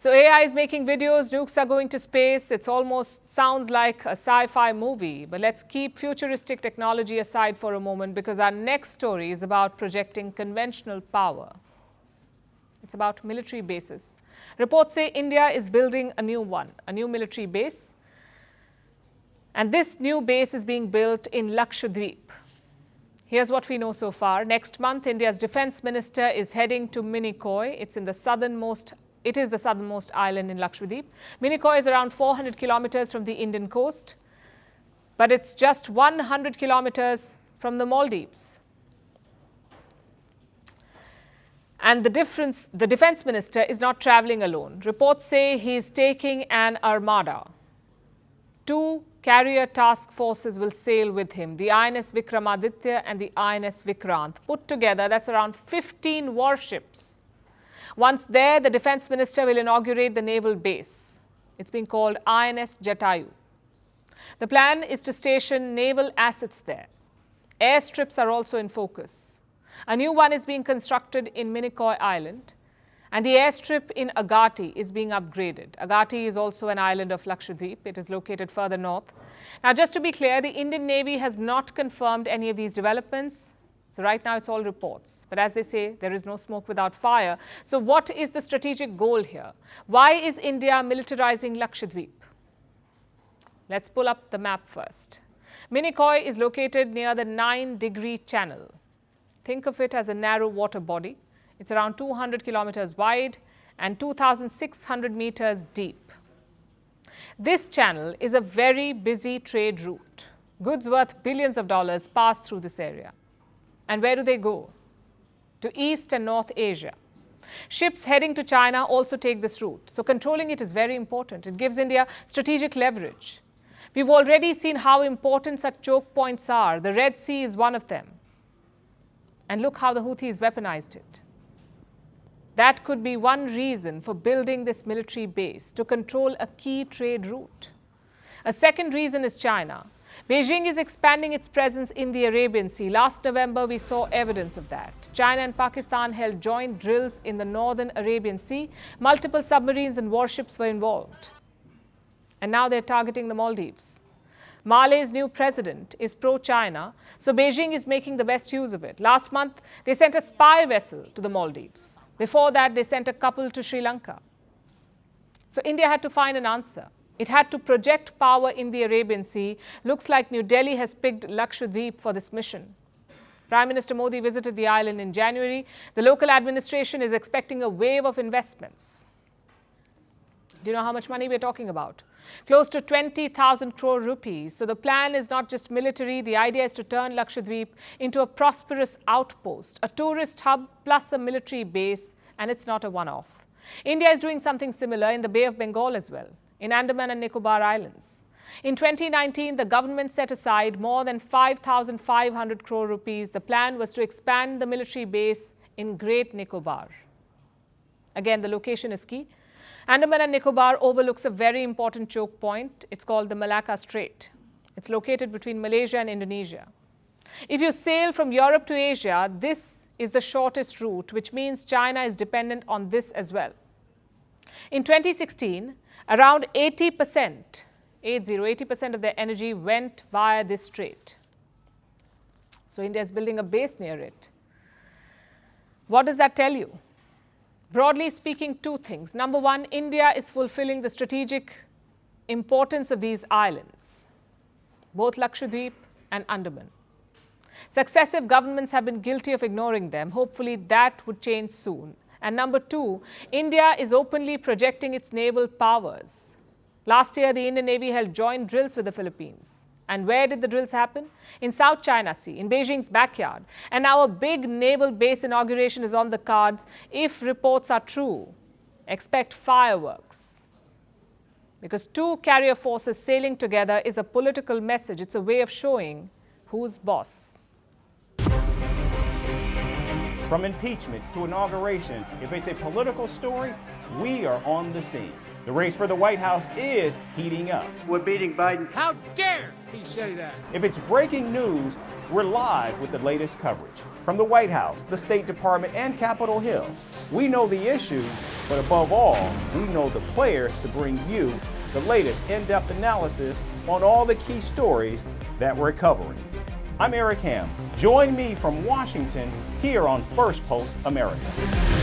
So AI is making videos, nukes are going to space. It almost sounds like a sci-fi movie. But let's keep futuristic technology aside for a moment, because our next story is about projecting conventional power. It's about military bases. Reports say India is building a new one, a new military base. And this new base is being built in Lakshadweep. Here's what we know so far. Next month, India's defense minister is heading to Minicoy. It is the southernmost island in Lakshadweep. Minicoy is around 400 kilometers from the Indian coast, but it's just 100 kilometers from the Maldives. And the defense minister is not traveling alone. Reports say he's taking an armada. 2 carrier task forces will sail with him, the INS Vikramaditya and the INS Vikrant. Put together, that's around 15 warships. Once there, the defense minister will inaugurate the naval base. It's being called INS Jatayu. The plan is to station naval assets there. Airstrips are also in focus. A new one is being constructed in Minicoy Island, and the airstrip in Agati is being upgraded. Agati is also an island of Lakshadweep. It is located further north. Now, just to be clear, the Indian Navy has not confirmed any of these developments. So right now, it's all reports. But as they say, there is no smoke without fire. So what is the strategic goal here? Why is India militarizing Lakshadweep? Let's pull up the map first. Minicoy is located near the 9-degree channel. Think of it as a narrow water body. It's around 200 kilometers wide and 2,600 meters deep. This channel is a very busy trade route. Goods worth billions of dollars pass through this area. And where do they go? To East and North Asia. Ships heading to China also take this route. So controlling it is very important. It gives India strategic leverage. We've already seen how important such choke points are. The Red Sea is one of them. And look how the Houthis weaponized it. That could be one reason for building this military base, to control a key trade route. A second reason is China. Beijing is expanding its presence in the Arabian Sea. Last November, we saw evidence of that. China and Pakistan held joint drills in the northern Arabian Sea. Multiple submarines and warships were involved. And now they're targeting the Maldives. Mali's new president is pro-China, so Beijing is making the best use of it. Last month, they sent a spy vessel to the Maldives. Before that, they sent a couple to Sri Lanka. So India had to find an answer. It had to project power in the Arabian Sea. Looks like New Delhi has picked Lakshadweep for this mission. Prime Minister Modi visited the island in January. The local administration is expecting a wave of investments. Do you know how much money we're talking about? Close to 20,000 crore rupees. So the plan is not just military. The idea is to turn Lakshadweep into a prosperous outpost, a tourist hub plus a military base, and it's not a one-off. India is doing something similar in the Bay of Bengal as well, in Andaman and Nicobar Islands. In 2019, the government set aside more than 5,500 crore rupees. The plan was to expand the military base in Great Nicobar. Again, the location is key. Andaman and Nicobar overlooks a very important choke point. It's called the Malacca Strait. It's located between Malaysia and Indonesia. If you sail from Europe to Asia, this is the shortest route, which means China is dependent on this as well. In 2016, around 80% of their energy went via this strait. So India is building a base near it. What does that tell you? Broadly speaking, 2 things. Number one, India is fulfilling the strategic importance of these islands, both Lakshadweep and Andaman. Successive governments have been guilty of ignoring them. Hopefully that would change soon. And number 2, India is openly projecting its naval powers. Last year, the Indian Navy held joint drills with the Philippines. And where did the drills happen? In South China Sea, in Beijing's backyard. And now a big naval base inauguration is on the cards. If reports are true, expect fireworks. Because 2 carrier forces sailing together is a political message. It's a way of showing who's boss. From impeachments to inaugurations, if it's a political story, we are on the scene. The race for the White House is heating up. We're beating Biden. How dare he say that? If it's breaking news, we're live with the latest coverage. From the White House, the State Department, and Capitol Hill, we know the issues, But above all, we know the players to bring you the latest in-depth analysis on all the key stories that we're covering. I'm Eric Ham. Join me from Washington here on Firstpost America.